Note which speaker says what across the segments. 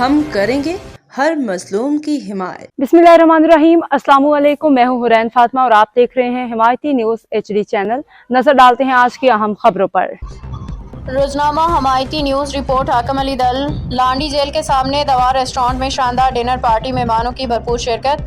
Speaker 1: हम करेंगे हर मजलूम की हिमायत।
Speaker 2: बिस्मिल्लाहिर्रहमानिर्रहीम। अस्सलाम वालेकुम। मैं हूं हुरैन फातिमा और आप देख रहे हैं हिमायती न्यूज़ HD चैनल। नजर डालते हैं आज की अहम खबरों पर।
Speaker 3: रोजनामा हमायती न्यूज़ रिपोर्ट। हाकम अली दल लांडी जेल के सामने दवा रेस्टोरेंट में शानदार डिनर पार्टी, मेहमानों की भरपूर शिरकत।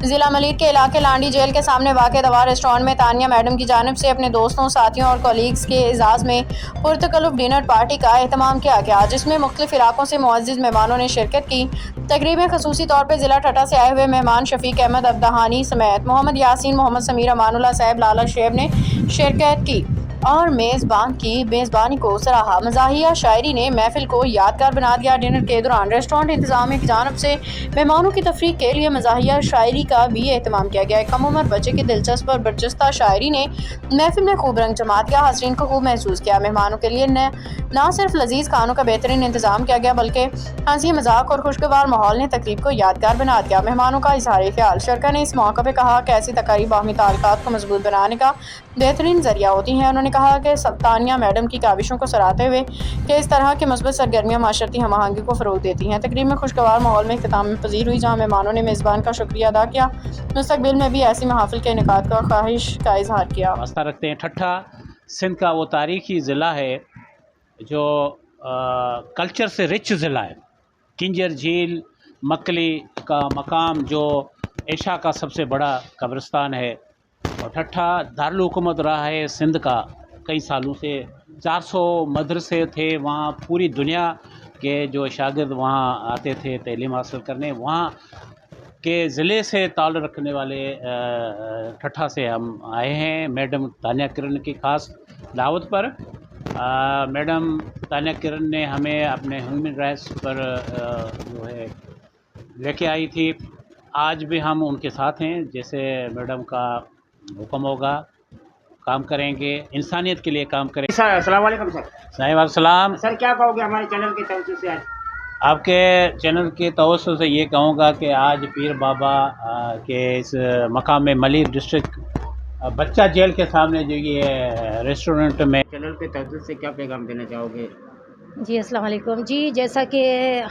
Speaker 3: जिला मलिक के इलाके लांडी जेल के सामने वाक़े दवा रेस्टोरेंट में तानिया मैडम की जानिब से अपने दोस्तों, साथियों और कलीग्स के एजाज़ में पुरतकल्लुफ़ डिनर पार्टी का एहतमाम किया गया, जिसमें मुख्तलिफ इलाकों से मुअज़्ज़िज़ मेहमानों ने शिरकत की। तकरीब में खसूसी तौर पर ज़िला ठट्टा से आए हुए मेहमान शफीक अहमद अब्दाहानी समेत मोहम्मद यासीन, मोहम्मद समीर, अमानुल्लाह साहब, लाला शेब ने शिरकत की और मेज़बान की मेज़बानी को सराहा। मज़ाहिया शायरी ने महफिल को यादगार बना दिया। डिनर के दौरान रेस्टोरेंट इंतज़ामिया की जानिब से मेहमानों की तफरीक के लिए मज़ाहिया शायरी का भी एहतमाम किया गया। कम उम्र बच्चे की दिलचस्प और बरजस्ता शायरी ने महफिल में खूब रंग जमा दिया, हाज़रीन को खूब महसूस किया। मेहमानों के लिए न सिर्फ लजीज खानों का बेहतरीन इंतजाम किया गया, बल्कि हंसी मजाक और खुशगवार माहौल ने तकरीब को यादगार बना दिया। मेहमानों का इज़हार ख्याल। शरका ने इस मौके पर कहा कि ऐसी तकारीब बाहमी ताल्लुकात को मजबूत बनाने का बेहतरीन जरिया होती हैं। उन्होंने कहा कि तानिया मैडम की काविशों को सराहते हुए कि इस तरह की मुस्बत सरगर्मियाँ माशरती हम आहंगी को फ़रोग देती हैं। तकरीब में खुशगवार माहौल में इख्तिताम पजीर हुई, जहाँ मेहमानों ने मेज़बान का शुक्रिया अदा किया। मुस्तकबिल में भी ऐसी महफिल के इनेकाद का ख्वाहिश का इजहार किया।
Speaker 4: वास्ता रखते हैं। ठट्ठा सिंध का वो तारीख़ी ज़िला है जो कल्चर से रिच ज़िला है। किंजर झील, मकली का मकाम जो एशिया का सबसे बड़ा कब्रिस्तान है, और ठट्ठा दारुल हुकूमत रहा है सिंध का कई सालों से। 400 मदरसे थे वहाँ, पूरी दुनिया के जो शागिर्द वहाँ आते थे तालीम हासिल करने। वहाँ के ज़िले से ताल्लुक़ रखने वाले ठट्ठा से हम आए हैं मैडम तानिया किरण की ख़ास दावत पर। मैडम तानिया किरण ने हमें अपने ह्यूमन राइट्स पर जो है लेके आई थी। आज भी हम उनके साथ हैं। जैसे मैडम का हुक्म होगा काम करेंगे, इंसानियत के लिए काम करेंगे।
Speaker 5: सर अस्सलाम वालेकुम। सर
Speaker 4: साहिब सलाम।
Speaker 5: सर क्या कहोगे हमारे चैनल के तवज्जो से? आज
Speaker 4: आपके चैनल के तवज्जो से ये कहूँगा कि आज पीर बाबा के इस मकाम में मलिक डिस्ट्रिक्ट बच्चा जेल के सामने जो ये रेस्टोरेंट में
Speaker 5: चैनल के तवज्जो से क्या पैगाम देना चाहोगे?
Speaker 6: जी अस्सलाम वालेकुम। जी जैसा कि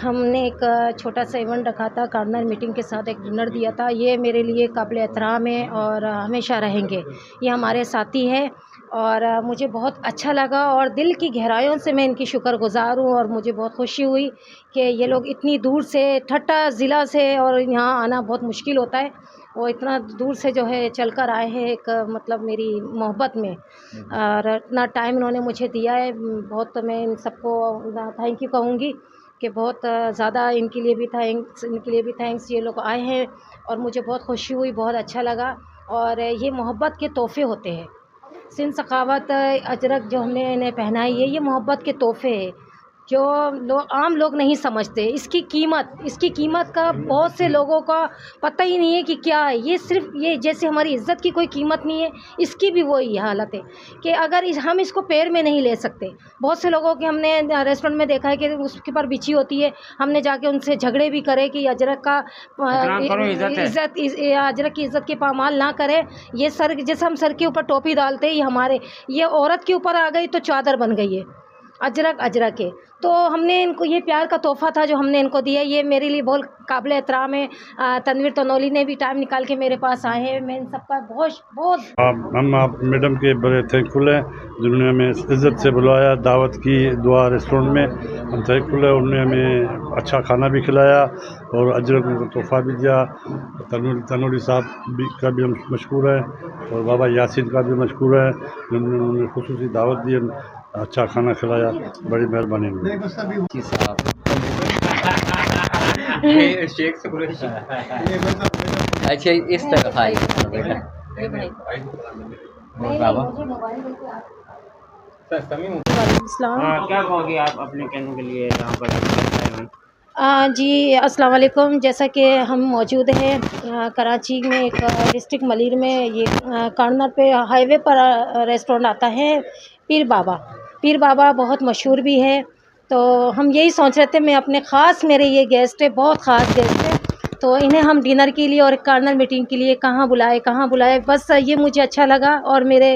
Speaker 6: हमने एक छोटा सा इवेंट रखा था, कार्नर मीटिंग के साथ एक डिनर दिया था, ये मेरे लिए काबिल एहतराम है और हमेशा रहेंगे। ये हमारे साथी हैं और मुझे बहुत अच्छा लगा और दिल की गहराइयों से मैं इनकी शुक्रगुज़ार हूँ और मुझे बहुत खुशी हुई कि ये लोग इतनी दूर से, ठट्टा ज़िला से, और यहाँ आना बहुत मुश्किल होता है, वो इतना दूर से जो है चलकर आए हैं एक मतलब मेरी मोहब्बत में, और इतना टाइम इन्होंने मुझे दिया है। बहुत मैं इन सबको थैंक यू कहूँगी कि बहुत ज़्यादा इनके लिए भी थैंक्स। ये लोग आए हैं और मुझे बहुत खुशी हुई, बहुत अच्छा लगा। और ये मोहब्बत के तोहफ़े होते हैं। सिंध सखावत अजरक जो हमने इन्हें पहनाई है, ये मोहब्बत के तोहफ़े हैं जो आम लोग नहीं समझते। इसकी कीमत का बहुत से लोगों का पता ही नहीं है कि क्या है। ये सिर्फ ये जैसे हमारी इज़्ज़त की कोई कीमत नहीं है, इसकी भी वही हालत है कि अगर हम इसको पैर में नहीं ले सकते। बहुत से लोगों के हमने रेस्टोरेंट में देखा है कि उसके ऊपर बिछी होती है, हमने जाके उनसे झगड़े भी करे कि अजरक का अजरक की इज़्ज़त के पामाल ना करें। ये सर जैसे हम सर के ऊपर टोपी डालते हैं, ये औरत के ऊपर आ गई तो चादर बन गई है। अजरक है, तो हमने इनको ये प्यार का तोहफ़ा था जो हमने इनको दिया। ये मेरे लिए बहुत काबिल एहतराम है। तनवीर तनोली ने भी टाइम निकाल के मेरे पास आए हैं। मैं इन सबका बहुत
Speaker 7: हम आप मैडम के बड़े थैंकफुल हैं जिन्होंने हमें इज़्ज़त से बुलाया, दावत की दुआ रेस्टोरेंट में। हम थैंकफुल है। उन्होंने हमें अच्छा खाना भी खिलाया और अजरक को तोहफ़ा भी दिया। तनोली साहब का भी हम मशकूर हैं और बाबा यासीन का भी मशकूर है जिन्होंने खुसूसी दावत दी, अच्छा खाना खिलाया। बड़ी मेहरबानी हुई।
Speaker 8: अच्छा इस तरफ आई
Speaker 5: क्या कहोगे आप अपने कहने के लिए यहाँ पर?
Speaker 6: जी अस्सलाम वालेकुम। जैसा कि हम मौजूद हैं कराची में एक डिस्ट्रिक्ट मलिर में, ये कार्नर पे हाईवे पर रेस्टोरेंट आता है पीर बाबा बहुत मशहूर भी है। तो हम यही सोच रहे थे, मैं अपने मेरे ये गेस्ट है, बहुत ख़ास गेस्ट है, तो इन्हें हम डिनर के लिए और कार्नर मीटिंग के लिए कहाँ बुलाए। बस ये मुझे अच्छा लगा और मेरे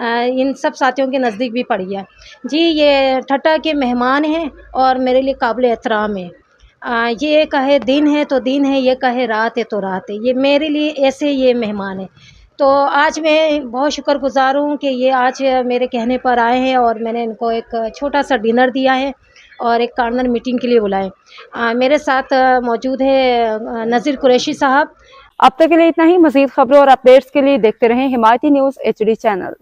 Speaker 6: इन सब साथियों के नज़दीक भी पड़ गया। जी ये ठट्टा के मेहमान हैं और मेरे लिए काबिल एहतराम है। ये कहे दिन है तो दिन है, ये कहे रात है तो रात है। ये मेरे लिए ऐसे ये मेहमान है। तो आज मैं बहुत शुक्रगुज़ार हूँ कि ये आज मेरे कहने पर आए हैं और मैंने इनको एक छोटा सा डिनर दिया है और एक कार्नर मीटिंग के लिए बुलाए। मेरे साथ मौजूद है नज़ीर कुरैशी साहब।
Speaker 2: अब तक के लिए इतना ही। मज़ीद खबरों और अपडेट्स के लिए देखते रहें हिमायती न्यूज़ HD चैनल।